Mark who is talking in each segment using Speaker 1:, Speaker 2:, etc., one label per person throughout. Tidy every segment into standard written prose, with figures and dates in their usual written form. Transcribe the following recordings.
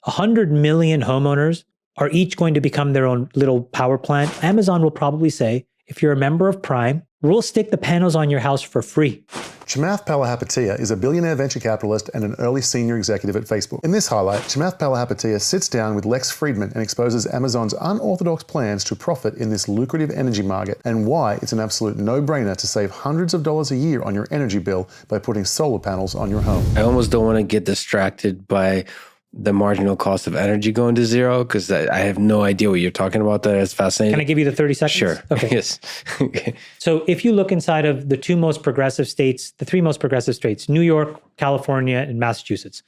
Speaker 1: 100 million homeowners are each going to become their own little power plant. Amazon will probably say, if you're a member of Prime, we'll stick the panels on your house for free.
Speaker 2: Chamath Palihapitiya is a billionaire venture capitalist and an early senior executive at Facebook. In this highlight, Chamath Palihapitiya sits down with Lex Fridman and exposes Amazon's unorthodox plans to profit in this lucrative energy market and why it's an absolute no-brainer to save hundreds of dollars a year on your energy bill by putting solar panels on your home.
Speaker 3: I almost don't want to get distracted by the marginal cost of energy going to zero because I have no idea what you're talking about. That is fascinating.
Speaker 1: Can I give you the 30 seconds?
Speaker 3: Sure.
Speaker 1: Okay.
Speaker 3: Yes. Okay.
Speaker 1: So if you look inside of the three most progressive states, New York, California, and Massachusetts,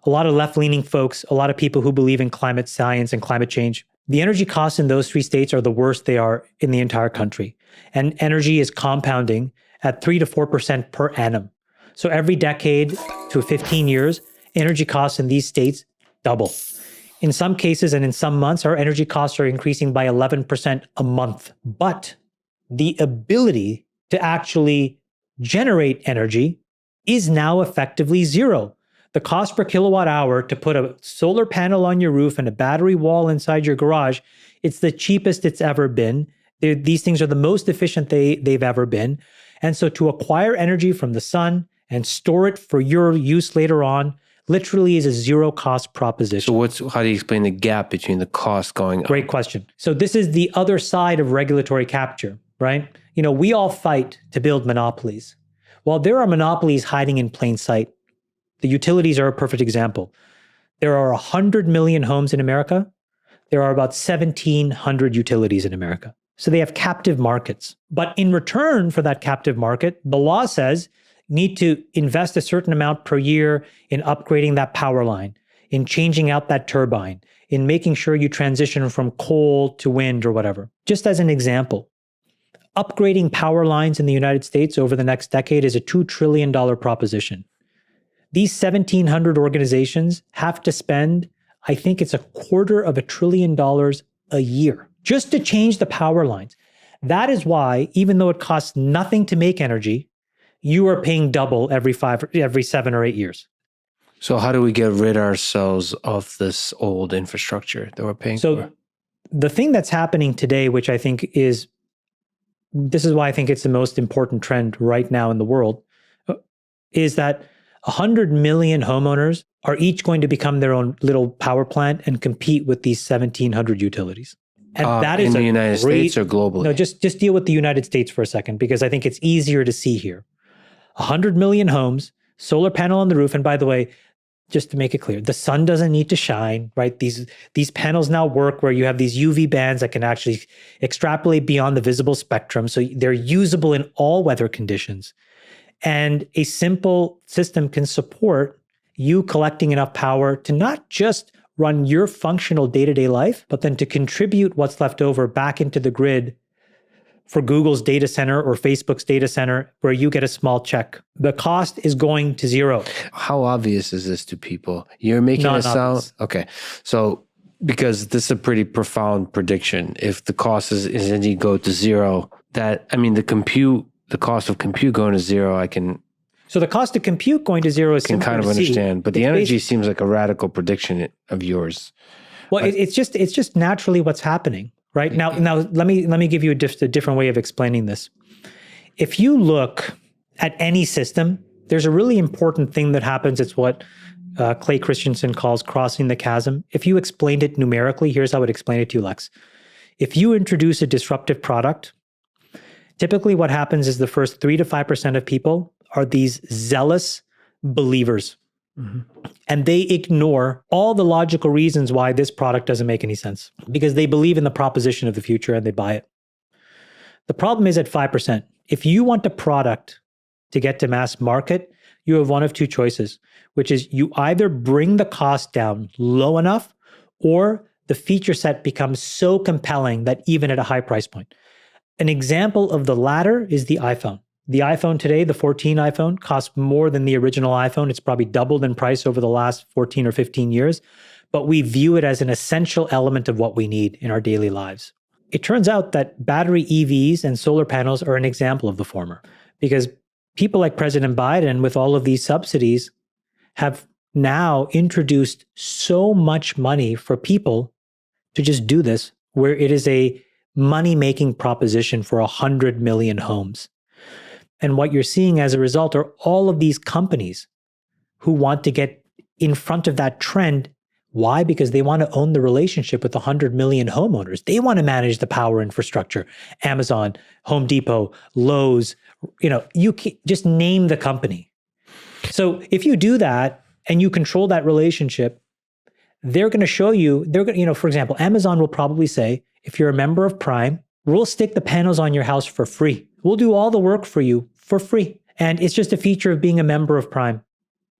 Speaker 1: a lot of left-leaning folks, a lot of people who believe in climate science and climate change, the energy costs in those three states are the worst they are in the entire country. And energy is compounding at 3 to 4% per annum. So every decade to 15 years, energy costs in these states double. In some cases and in some months, our energy costs are increasing by 11% a month. But the ability to actually generate energy is now effectively zero. The cost per kilowatt hour to put a solar panel on your roof and a battery wall inside your garage, it's the cheapest it's ever been. These things are the most efficient they've ever been. And so to acquire energy from the sun and store it for your use later on, literally is a zero cost proposition.
Speaker 3: So how do you explain the gap between the cost going up?
Speaker 1: Great question. So this is the other side of regulatory capture, right? You know, we all fight to build monopolies. Well, there are monopolies hiding in plain sight. The utilities are a perfect example. There are 100 million homes in America. There are about 1,700 utilities in America. So they have captive markets. But in return for that captive market, the law says need to invest a certain amount per year in upgrading that power line, in changing out that turbine, in making sure you transition from coal to wind or whatever. Just as an example, upgrading power lines in the United States over the next decade is a $2 trillion proposition. These 1,700 organizations have to spend, I think it's $250 billion a year just to change the power lines. That is why, even though it costs nothing to make energy, you are paying double every 7 or 8 years.
Speaker 3: So how do we get rid ourselves of this old infrastructure that we're paying for?
Speaker 1: So the thing that's happening today, which I think this is why I think it's the most important trend right now in the world, is that 100 million homeowners are each going to become their own little power plant and compete with these 1,700 utilities. And that is
Speaker 3: in the United States or globally?
Speaker 1: No, just deal with the United States for a second, because I think it's easier to see here. 100 million homes, solar panel on the roof. And by the way, just to make it clear, the sun doesn't need to shine, right? These panels now work where you have these UV bands that can actually extrapolate beyond the visible spectrum. So they're usable in all weather conditions. And a simple system can support you collecting enough power to not just run your functional day-to-day life, but then to contribute what's left over back into the grid for Google's data center or Facebook's data center, where you get a small check. The cost is going to zero.
Speaker 3: How obvious is this to people? You're making it sound... Okay. So, because this is a pretty profound prediction. If the cost is indeed go to zero, the cost of compute going to zero,
Speaker 1: So the cost of compute going to zero is
Speaker 3: can kind of understand, but the energy seems like a radical prediction of yours.
Speaker 1: Well, it's just naturally what's happening. Right now, let me give you just a different way of explaining this. If you look at any system, there's a really important thing that happens. It's what Clay Christensen calls crossing the chasm. If you explained it numerically, here's how I would explain it to you, Lex. If you introduce a disruptive product, typically what happens is the first 3 to 5% of people are these zealous believers. Mm-hmm. And they ignore all the logical reasons why this product doesn't make any sense, because they believe in the proposition of the future and they buy it. The problem is at 5%. If you want a product to get to mass market, you have one of two choices, which is you either bring the cost down low enough or the feature set becomes so compelling that even at a high price point. An example of the latter is the iPhone. The iPhone today, the 14 iPhone, costs more than the original iPhone. It's probably doubled in price over the last 14 or 15 years, but we view it as an essential element of what we need in our daily lives. It turns out that battery EVs and solar panels are an example of the former, because people like President Biden, with all of these subsidies, have now introduced so much money for people to just do this, where it is a money-making proposition for 100 million homes. And what you're seeing as a result are all of these companies who want to get in front of that trend. Why? Because they want to own the relationship with 100 million homeowners. They want to manage the power infrastructure. Amazon, Home Depot, Lowe's, you can just name the company. So if you do that and you control that relationship, they're going to show you, for example, Amazon will probably say, if you're a member of Prime, we'll stick the panels on your house for free. We'll do all the work for you for free. And it's just a feature of being a member of Prime.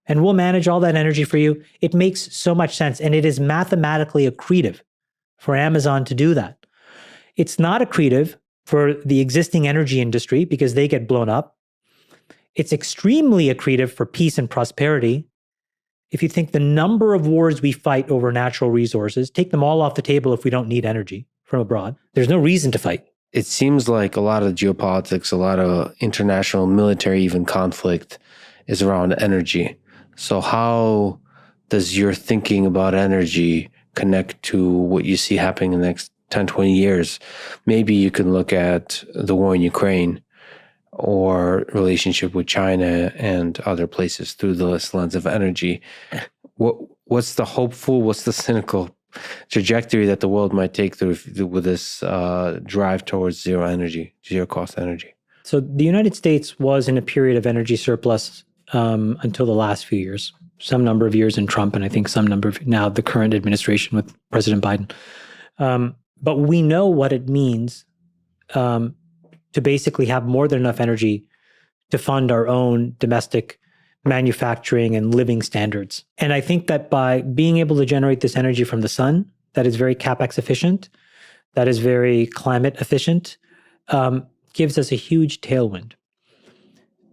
Speaker 1: And we'll manage all that energy for you. It makes so much sense. And it is mathematically accretive for Amazon to do that. It's not accretive for the existing energy industry because they get blown up. It's extremely accretive for peace and prosperity. If you think the number of wars we fight over natural resources, take them all off the table if we don't need energy from abroad. There's no reason to fight.
Speaker 3: It seems like a lot of geopolitics, a lot of international military, even conflict is around energy. So how does your thinking about energy connect to what you see happening in the next 10, 20 years? Maybe you can look at the war in Ukraine or relationship with China and other places through this lens of energy. What's the hopeful, what's the cynical trajectory that the world might take through with this drive towards zero cost energy?
Speaker 1: So the United States was in a period of energy surplus until the last few years, some number of years in Trump, and I think some number of now the current administration with President Biden. But we know what it means to basically have more than enough energy to fund our own domestic manufacturing and living standards. And I think that by being able to generate this energy from the sun, that is very capex efficient, that is very climate efficient, gives us a huge tailwind.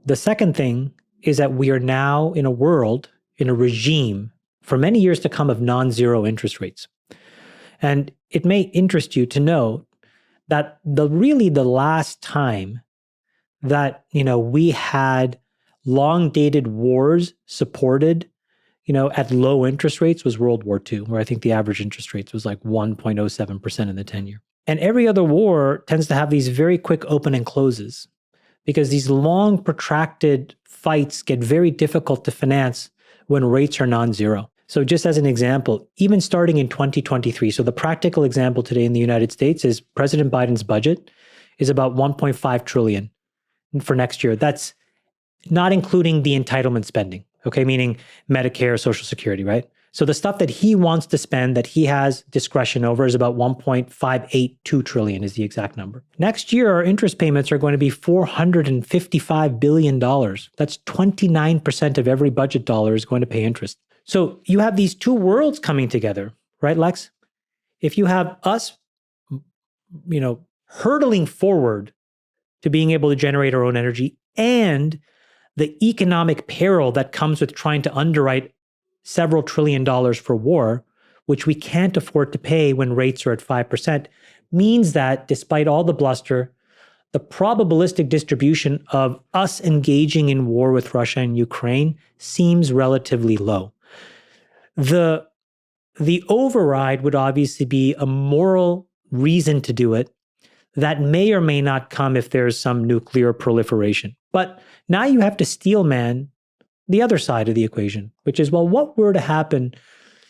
Speaker 1: The second thing is that we are now in a world, in a regime for many years to come of non-zero interest rates. And it may interest you to know that the last time that, we had long-dated wars supported, at low interest rates was World War II, where I think the average interest rates was like 1.07% in the 10-year. And every other war tends to have these very quick open and closes because these long protracted fights get very difficult to finance when rates are non-zero. So just as an example, even starting in 2023, so the practical example today in the United States is President Biden's budget is about 1.5 trillion for next year. That's not including the entitlement spending, okay? Meaning Medicare, Social Security, right? So the stuff that he wants to spend that he has discretion over is about 1.582 trillion is the exact number. Next year, our interest payments are going to be $455 billion. That's 29% of every budget dollar is going to pay interest. So you have these two worlds coming together, right, Lex? If you have us, hurtling forward to being able to generate our own energy and the economic peril that comes with trying to underwrite several $1 trillion for war, which we can't afford to pay when rates are at 5%, means that despite all the bluster, the probabilistic distribution of us engaging in war with Russia and Ukraine seems relatively low. The override would obviously be a moral reason to do it that may or may not come if there's some nuclear proliferation. But now you have to steelman the other side of the equation, which is, well, what were to happen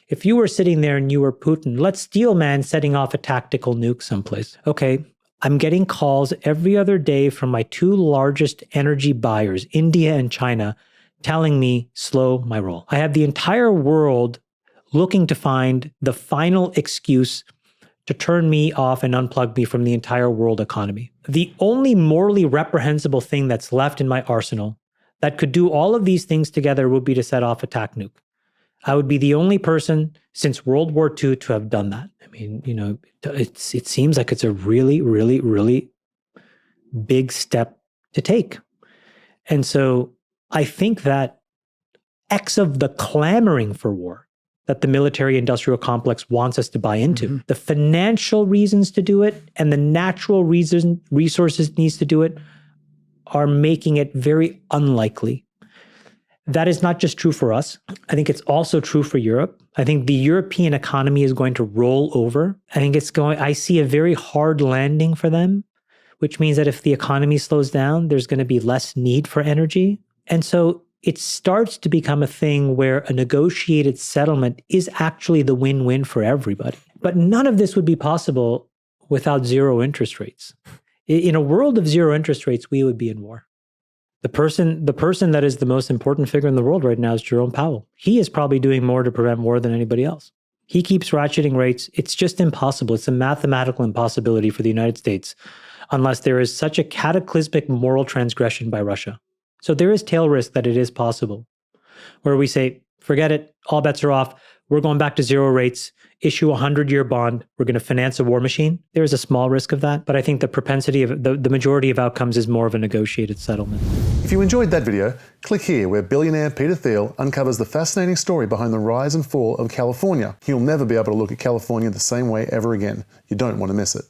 Speaker 1: if you were sitting there and you were Putin? Let's steelman setting off a tactical nuke someplace. Okay, I'm getting calls every other day from my two largest energy buyers, India and China, telling me, slow my roll. I have the entire world looking to find the final excuse to turn me off and unplug me from the entire world economy. The only morally reprehensible thing that's left in my arsenal that could do all of these things together would be to set off a tac nuke. I would be the only person since World War II to have done that. I mean, it seems like it's a really, really, really big step to take. And so I think that X of the clamoring for war that the military industrial complex wants us to buy into, the financial reasons to do it and the natural resources needs to do it are making it very unlikely That is not just true for us. I think it's also true for Europe. I think the European economy is going to roll over. I see a very hard landing for them, which means that if the economy slows down, there's going to be less need for energy. And so it starts to become a thing where a negotiated settlement is actually the win-win for everybody. But none of this would be possible without zero interest rates. In a world of zero interest rates, we would be in war. The person that is the most important figure in the world right now is Jerome Powell. He is probably doing more to prevent war than anybody else. He keeps ratcheting rates. It's just impossible. It's a mathematical impossibility for the United States unless there is such a cataclysmic moral transgression by Russia. So there is tail risk that it is possible, where we say, forget it, all bets are off. We're going back to zero rates, issue a 100-year bond. We're going to finance a war machine. There is a small risk of that, but I think the propensity of the majority of outcomes is more of a negotiated settlement.
Speaker 2: If you enjoyed that video, click here where billionaire Peter Thiel uncovers the fascinating story behind the rise and fall of California. You'll never be able to look at California the same way ever again. You don't want to miss it.